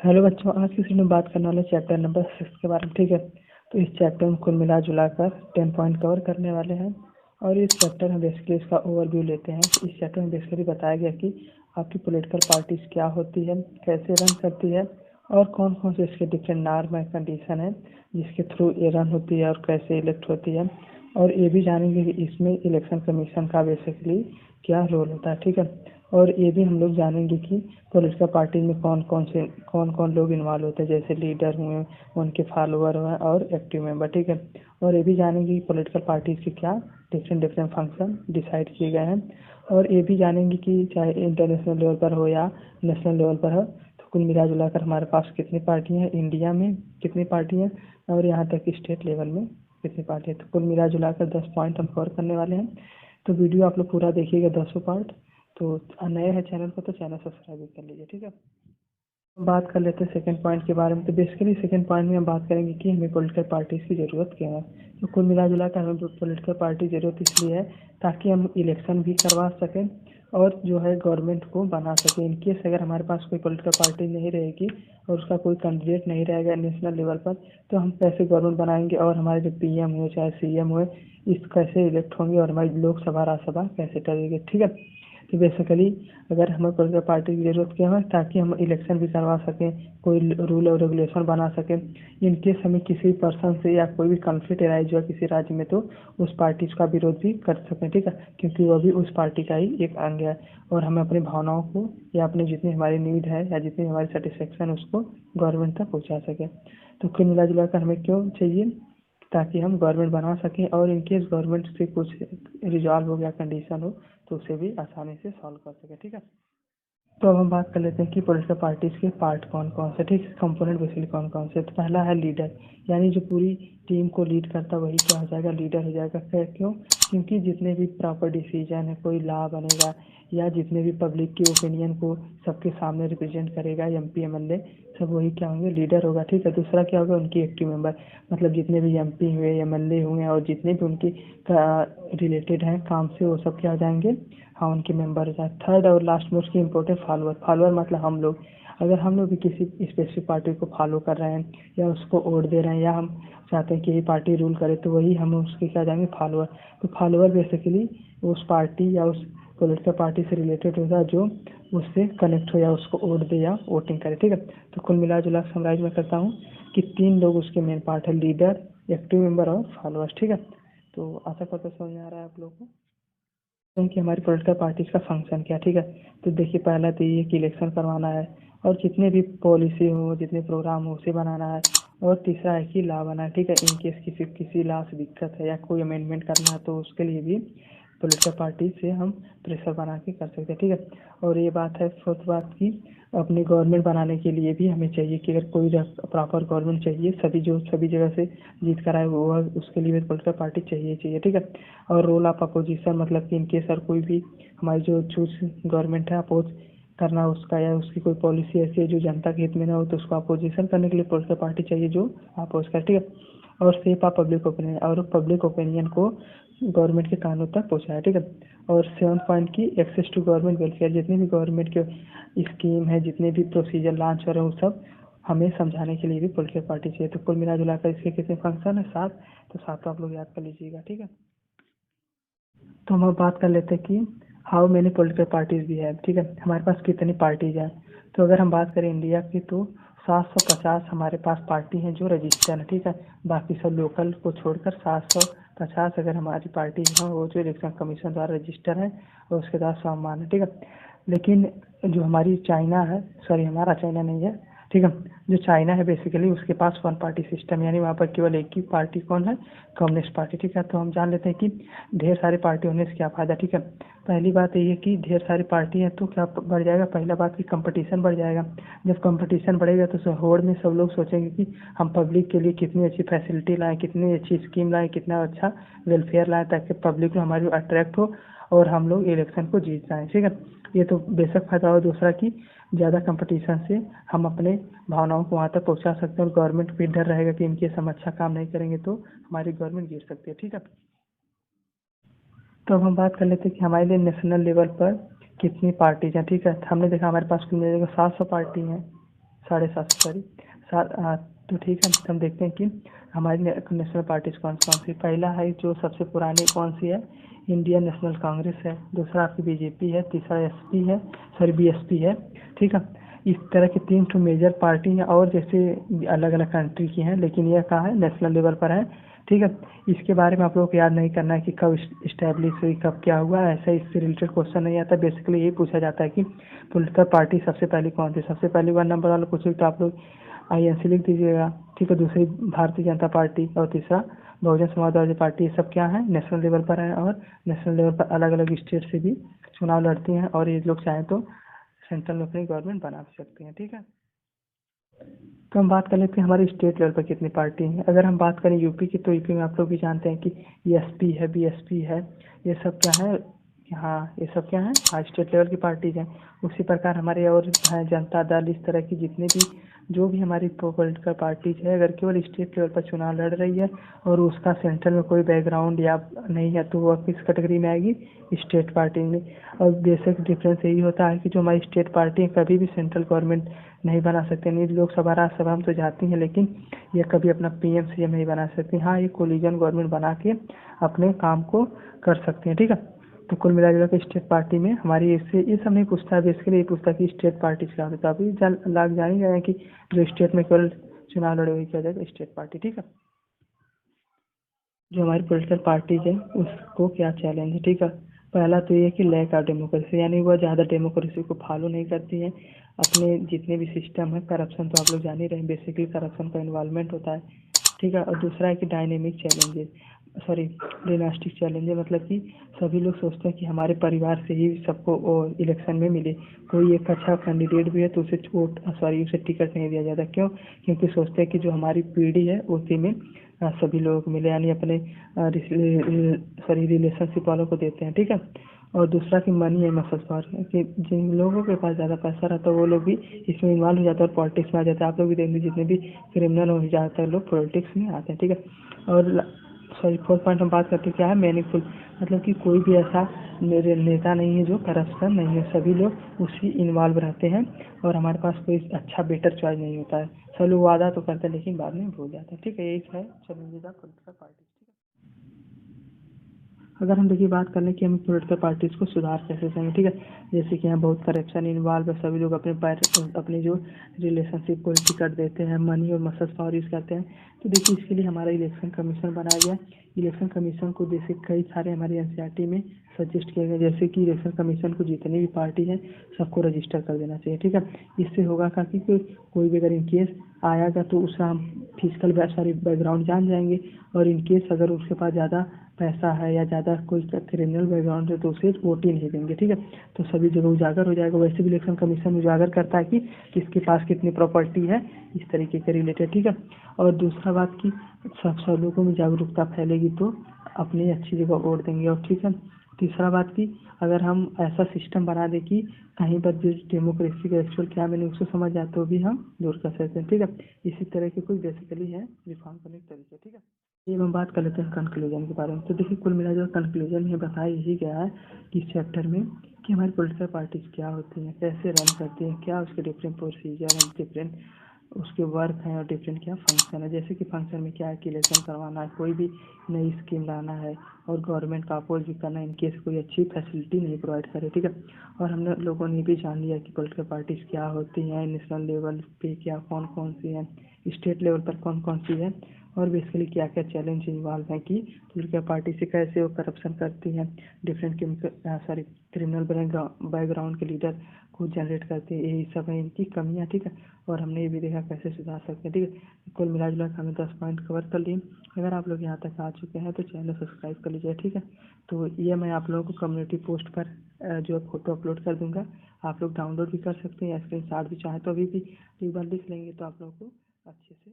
Hello बच्चों, आज की सीट में बात करने वाले चैप्टर नंबर 6 के बारे में। ठीक है, तो इस चैप्टर में कुल मिला जुलाकर 10 पॉइंट कवर करने वाले हैं। और इस चैप्टर में बेसिकली इसका ओवरव्यू लेते हैं। तो इस चैप्टर में बेसिकली बताया गया कि आपकी पॉलिटिकल पार्टीज क्या होती है, कैसे रन करती है, और कौन कौन से इसके डिफरेंट नॉर्म एंड कंडीशन है जिसके थ्रू ये रन होती है और कैसे इलेक्ट होती है। और ये भी जानेंगे कि इसमें इलेक्शन कमीशन का बेसिकली क्या रोल होता है। ठीक है, और ये भी हम लोग जानेंगे कि पॉलिटिकल पार्टी में कौन कौन लोग इन्वॉल्व होते हैं, जैसे लीडर हुए, उनके फॉलोअर हुए और एक्टिव मेंबर। ठीक है, और ये भी जानेंगे कि पॉलिटिकल पार्टीज के क्या डिफरेंट डिफरेंट फंक्शन डिसाइड किए गए हैं। और ये भी जानेंगे कि चाहे इंटरनेशनल लेवल पर हो या नेशनल लेवल पर हो, तो कुल मिला जुलाकर हमारे पास कितनी पार्टी हैं, इंडिया में कितनी पार्टी हैं, और यहाँ तक स्टेट लेवल में कितनी पार्टी है। तो कुल मिला जुलाकर 10 पॉइंट हम कवर करने वाले हैं। तो वीडियो आप लोग पूरा देखिएगा, 10 पार्ट। तो नए हैं चैनल पर तो चैनल सब्सक्राइब भी कर लीजिए। ठीक है, बात कर लेते हैं सेकंड पॉइंट के बारे में। तो बेसिकली सेकंड पॉइंट में हम बात करेंगे कि हमें पॉलिटिकल पार्टीज की ज़रूरत क्या है। तो कुल मिला जुला कर हमें पॉलिटिकल पार्टी की ज़रूरत इसलिए है ताकि हम इलेक्शन भी करवा सकें और जो है गवर्नमेंट को बना सकें। इनकेस अगर हमारे पास कोई पॉलिटिकल पार्टी नहीं रहेगी और उसका कोई कैंडिडेट नहीं रहेगा नेशनल लेवल पर, तो हम कैसे गवर्नमेंट बनाएंगे और हमारे जो पीएम हुए चाहे सीएम हुए इस कैसे इलेक्ट होंगे और हमारी लोकसभा राज्यसभा कैसे टलेगी। ठीक है, तो बेसिकली अगर हमें पॉलिटिकल पार्टी की ज़रूरत क्या है ताकि हम इलेक्शन भी करवा सकें, कोई रूल और रेगुलेशन बना सकें। इन केस हमें किसी पर्सन से या कोई भी कॉन्फ्लिक्ट अराइज हुआ किसी राज्य में, तो उस पार्टी का विरोध भी कर सकें। ठीक है, क्योंकि वह भी उस पार्टी का ही एक अंग है और हमें अपनी भावनाओं को या अपनी जितनी हमारी नीड है या जितनी हमारी सेटिस्फेक्शन उसको गवर्नमेंट तक पहुँचा सकें। तो कुल मिला जुला कर हमें क्यों चाहिए, ताकि हम गवर्नमेंट बना सकें और इनकेस गवर्नमेंट से कुछ रिजॉल्व हो गया कंडीशन हो तो उसे भी आसानी से सॉल्व कर सके। ठीक है, तो अब हम बात कर लेते हैं कि पॉलिटिकल पार्टीज के पार्ट कौन कौन से, ठीक है, कंपोनेंट बेसिकली कौन कौन से। तो पहला है लीडर, यानी जो पूरी टीम को लीड करता वही क्या हो जाएगा, लीडर हो जाएगा। क्यों, क्योंकि जितने भी प्रॉपर डिसीजन है, कोई लॉ बनेगा या जितने भी पब्लिक की ओपिनियन को सबके सामने रिप्रेजेंट करेगा एमपी एमएलए, सब वही क्या होंगे, लीडर होगा। ठीक है, दूसरा क्या होगा, उनकी एक्टिव मेंबर, मतलब जितने भी एमपी हुए एमएलए हुए और जितने भी उनकी रिलेटेड हैं काम से, वो सब क्या हो जाएंगे, हाँ उनके मेंबर हो जाए। थर्ड और लास्ट मोस्ट की इम्पोर्टेंट फॉलोअर, फॉलोअर मतलब हम लोग। अगर हम लोग भी किसी स्पेसिफिक पार्टी को फॉलो कर रहे हैं या उसको वोट दे रहे हैं या हम चाहते हैं कि ये पार्टी रूल करे, तो वही हम उसके क्या जाएंगे, फॉलोअर। तो फॉलोअर बेसिकली उस पार्टी या उस पॉलिटिकल पार्टी से रिलेटेड होगा जो उससे कनेक्ट हो या उसको वोट दे या वोटिंग करे। ठीक है, तो कुल मिला जुला समराइज में करता हूँ कि 3 लोग उसके मेन पार्ट है, लीडर, एक्टिव मेंबर और फॉलोअर्स। ठीक है, तो आशा करते समझ में आ रहा है आप लोगों को कि हमारी पॉलिटिकल पार्टीज का फंक्शन क्या। ठीक है, तो देखिए पहला तो ये कि इलेक्शन करवाना है और जितने भी पॉलिसी हो जितने प्रोग्राम हो उसे बनाना है। और तीसरा है कि लॉ बना है। ठीक है, इन केस किसी लॉ से दिक्कत है या कोई अमेंडमेंट करना है तो उसके लिए भी पॉलिटिकल पार्टी से हम प्रेशर बना के कर सकते हैं। ठीक है, और ये बात है फोर्थ बात की अपनी गवर्नमेंट बनाने के लिए भी हमें चाहिए कि अगर कोई प्रॉपर गवर्नमेंट चाहिए सभी जगह से जीत कर आए, वो उसके लिए पॉलिटिकल पार्टी चाहिए। ठीक है, और रोल ऑफ अपोजिशन मतलब कि इनके सर कोई भी हमारी जो चूज गवर्नमेंट है अपोज करना उसका या उसकी कोई पॉलिसी ऐसी है जो जनता के हित में ना हो, तो उसको अपोजिशन करने के लिए पॉलिटिकल पार्टी चाहिए जो अपोज करे। ठीक है, और सेप ऑफ पब्लिक ओपिनियन, और पब्लिक ओपिनियन को गवर्नमेंट के कानों तक पहुँचाए। ठीक है, और 7 पॉइंट की एक्सेस टू गवर्नमेंट वेलफेयर, जितने भी गवर्नमेंट के स्कीम है जितने भी प्रोसीजर लॉन्च हो रहे हैं वो सब हमें समझाने के लिए भी पॉलिटिकल पार्टी चाहिए। तो कुल मिला जुलाकर इसके कितने फंक्शन है, 7। तो 7 तो आप लोग याद कर लीजिएगा। ठीक है, तो हम अब बात कर लेते हैं कि हाउ मेनी पॉलिटिकल पार्टीज भी है। ठीक है, हमारे पास कितनी पार्टीज हैं। तो अगर हम बात करें इंडिया की तो 750 हमारे पास पार्टी हैं जो रजिस्टर है। ठीक है, बाकी सब लोकल को छोड़कर 750 अगर हमारी पार्टी है वो जो इलेक्शन कमीशन द्वारा रजिस्टर है और उसके बाद सम्मान है। ठीक है, लेकिन जो हमारी चाइना है, सॉरी हमारा चाइना नहीं है, ठीक है, जो चाइना है बेसिकली उसके पास वन पार्टी सिस्टम, यानी वहाँ पर केवल एक ही पार्टी कौन है, कम्युनिस्ट पार्टी। ठीक है, तो हम जान लेते हैं कि ढेर सारी पार्टी होने से क्या फ़ायदा। ठीक है, पहली बात ये कि ढेर सारी पार्टी है तो क्या बढ़ जाएगा, पहला बात कि कंपटीशन बढ़ जाएगा। जब कंपटीशन बढ़ेगा तो होड़ में सब लोग सोचेंगे कि हम पब्लिक के लिए कितनी अच्छी फैसिलिटी लाएं, कितनी अच्छी स्कीम लाएं, कितना अच्छा वेलफेयर लाएं ताकि पब्लिक में हमारी अट्रैक्ट हो और हम लोग इलेक्शन को जीत जाएं। ठीक है, ये तो बेशक फायदा हो। दूसरा कि ज़्यादा कंपटीशन से हम अपने भावनाओं को वहाँ तक पहुँचा सकते हैं और गवर्नमेंट भी डर रहेगा कि इनकेस हम अच्छा काम नहीं करेंगे तो हमारी गवर्नमेंट गिर सकती है। ठीक है, तो अब हम बात कर लेते हैं कि हमारे लिए नेशनल लेवल पर कितनी पार्टीज हैं। ठीक है, हमने देखा हमारे पास कुल मिलेगा 700 पार्टी हैं, 750 सॉरी तो ठीक है, हम देखते हैं कि हमारी नेशनल पार्टीज कौन कौन सी। पहला है जो सबसे पुरानी कौन सी है, इंडियन नेशनल कांग्रेस है। दूसरा आपकी बीजेपी है। तीसरा एसपी है, सॉरी बीएसपी है। ठीक है, इस तरह की 3 ठो मेजर पार्टी हैं और जैसे अलग अलग कंट्री की हैं, लेकिन यह कहाँ है, नेशनल लेवल पर है। ठीक है, इसके बारे में आप लोगों को याद नहीं करना है कि कब इस्टेब्लिश हुई, कब क्या हुआ, ऐसा इससे रिलेटेड क्वेश्चन नहीं आता। बेसिकली यही पूछा जाता है कि पोलिटिकल पार्टी सबसे पहले कौन थी। सबसे पहले 1 नंबर वाला पूछे तो आप लोग आईएनसी लिख दीजिएगा। ठीक है, दूसरी भारतीय जनता पार्टी और तीसरा बहुजन समाजवादी पार्टी। ये सब क्या है, नेशनल लेवल पर है और नेशनल लेवल पर अलग अलग स्टेट से भी चुनाव लड़ती हैं और ये लोग चाहें तो सेंट्रल में अपनी गवर्नमेंट बना सकते हैं। ठीक है, तो हम बात कर लेते हैं हमारे स्टेट लेवल पर कितनी पार्टी हैं। अगर हम बात करें यूपी की, तो यूपी में आप लोग भी जानते हैं कि एसपी है, बीएसपी है। ये सब क्या है, हाँ ये सब क्या है, हाँ स्टेट लेवल की पार्टीज हैं। उसी प्रकार हमारे और हैं जनता दल, इस तरह की जितने भी जो भी हमारी पॉलिटिकल पार्टीज है, अगर केवल स्टेट लेवल पर चुनाव लड़ रही है और उसका सेंट्रल में कोई बैकग्राउंड या नहीं है, तो वो किस कैटेगरी में आएगी, स्टेट पार्टी में। और बेसिक डिफरेंस यही होता है कि जो हमारी स्टेट पार्टी है कभी भी सेंट्रल गवर्नमेंट नहीं बना सकते। नहीं, लोकसभा राज्यसभा में तो जाती हैं, लेकिन ये कभी अपना पीएम सीएम नहीं बना सकती। हाँ, ये कोलिजन गवर्नमेंट बना के अपने काम को कर सकते हैं। ठीक है, तो कुल मिला जुला के स्टेट पार्टी में हमारी इससे ये सब नहीं पूछता है, बेसिकली ये पूछता है कि स्टेट पार्टी क्या होता है। अभी जान ही गए कि जो स्टेट में केवल चुनाव लड़े हुए क्या जाएगा, स्टेट पार्टी। ठीक है, जो हमारी पॉलिटिकल पार्टीज है उसको क्या चैलेंज है। ठीक है, पहला तो ये कि लैक ऑफ डेमोक्रेसी, यानी वह ज़्यादा डेमोक्रेसी को फॉलो नहीं करती हैं। अपने जितने भी सिस्टम है, करप्शन तो आप लोग जान ही रहे हैं, बेसिकली करप्शन का इन्वॉल्वमेंट होता है। ठीक है, और दूसरा है कि डायनेमिक चैलेंजेस, सॉरी डिनास्टिक चैलेंजेस, मतलब कि सभी लोग सोचते हैं कि हमारे परिवार से ही सबको इलेक्शन में मिले। कोई एक अच्छा कैंडिडेट भी है तो उसे वोट सॉरी उसे टिकट नहीं दिया जाता। क्यों, क्योंकि सोचते हैं कि जो हमारी पीढ़ी है उसी में सभी लोगों को मिले, यानी अपने सॉरी रिलेशनशिप वालों को देते हैं। ठीक है, और दूसरा कि मनी है मसल पावर, कि जिन लोगों के पास ज़्यादा पैसा रहता है वो लोग भी इसमें इन्वॉल्व हो जाते हैं और पॉलिटिक्स में आ जाते हैं। आप लोग भी देख लीजिए, जितने भी क्रिमिनल हो जाते हैं लोग पॉलिटिक्स में आते हैं। ठीक है, और सॉरी 4th पॉइंट हम बात करते हैं क्या है, मीनिंगफुल, मतलब कि कोई भी ऐसा मेरे नेता नहीं है जो करप्शन नहीं है, सभी लोग उसी इन्वॉल्व रहते हैं और हमारे पास कोई अच्छा बेटर चॉइस नहीं होता है। सब लोग वादा तो करते हैं लेकिन बाद में भूल जाते हैं। ठीक है, यही है चैलेंजेस ऑफ पॉलिटिकल पार्टी। अगर हम देखिए बात कर लें कि हम पॉलिटिकल पार्टीज को सुधार कैसे करेंगे। ठीक है, जैसे कि यहाँ बहुत करप्शन इन्वॉल्व है, सभी लोग अपने जो रिलेशनशिप को टिकट देते हैं, मनी और मसल पावर यूज़ करते हैं। तो देखिए इसके लिए हमारा इलेक्शन कमीशन बनाया गया। इलेक्शन कमीशन को जैसे कई सारे हमारे एनसीईआरटी में सजेस्ट किया गया, जैसे कि इलेक्शन कमीशन को जितनी भी पार्टी है सबको रजिस्टर कर देना चाहिए। ठीक है, इससे होगा क्या कि कोई भी अगर इनकेस आएगा तो उसका हम फिजिकल सॉरी बैकग्राउंड जान जाएंगे, और इनकेस अगर उसके पास ज़्यादा पैसा है या ज़्यादा कोई क्रिमिनल बैकग्राउंड है तो उसे वोट ही नहीं देंगे। ठीक है, तो सभी जगह उजागर हो जाएगा। वैसे भी इलेक्शन कमीशन उजागर करता है कि किसके पास कितनी प्रॉपर्टी है, इस तरीके के रिलेटेड। ठीक है, और दूसरा बात कि सब लोगों में जागरूकता फैलेगी तो अपनी अच्छी जगह वोट देंगे। और ठीक है, तीसरा बात कि अगर हम ऐसा सिस्टम बना दें कि कहीं पर जिस डेमोक्रेसी का एक्चुअल क्या मैंने उसको समझ जाए तो भी हम दूर कर सकते हैं। ठीक है, इसी तरह के कुछ बेसिकली है रिफॉर्म करने के तरीके। ठीक है, ये हम बात कर लेते हैं कंक्लूजन के बारे में। तो देखिए कुल मिला जो कंक्लूजन में बताया यही गया है कि इस चैप्टर में कि हमारी पॉलिटिकल पार्टीज क्या होती हैं, कैसे रन करती हैं, क्या उसके डिफरेंट प्रोसीजर हैं, डिफरेंट उसके वर्क हैं और डिफरेंट क्या फंक्शन है। जैसे कि फंक्शन में क्या है कि इलेक्शन करवाना है, कोई भी नई स्कीम लाना है और गवर्नमेंट का अपोज भी करना है इनकेस कोई अच्छी फैसिलिटी नहीं प्रोवाइड करे। ठीक है, और हमने लोगों ने भी जान लिया कि पॉलिटिकल पार्टीज क्या होती हैं, नेशनल लेवल पे क्या कौन कौन सी हैं, स्टेट लेवल पर कौन कौन सी है, और बेसिकली क्या क्या चैलेंज इन्वॉल्व हैं कि पॉलिटिकल पार्टी से कैसे वो करप्शन करती हैं, डिफरेंट सॉरी क्रिमिनल बैकग्राउंड के लीडर को जनरेट करते हैं, यही सब है इनकी कमियाँ। ठीक है, और हमने ये भी देखा कैसे सुधार सकते हैं। ठीक है, कुल मिला जुला हमने 10 पॉइंट कवर कर लिए। अगर आप लोग यहाँ तक आ चुके हैं तो चैनल सब्सक्राइब कर लीजिए। ठीक है, तो ये मैं आप लोगों को कम्युनिटी पोस्ट पर जो फोटो अपलोड कर दूंगा, आप लोग डाउनलोड भी कर सकते हैं या स्क्रीन शॉट भी चाहें तो अभी भी एक बार लिख लेंगे तो आप लोगों को अच्छे से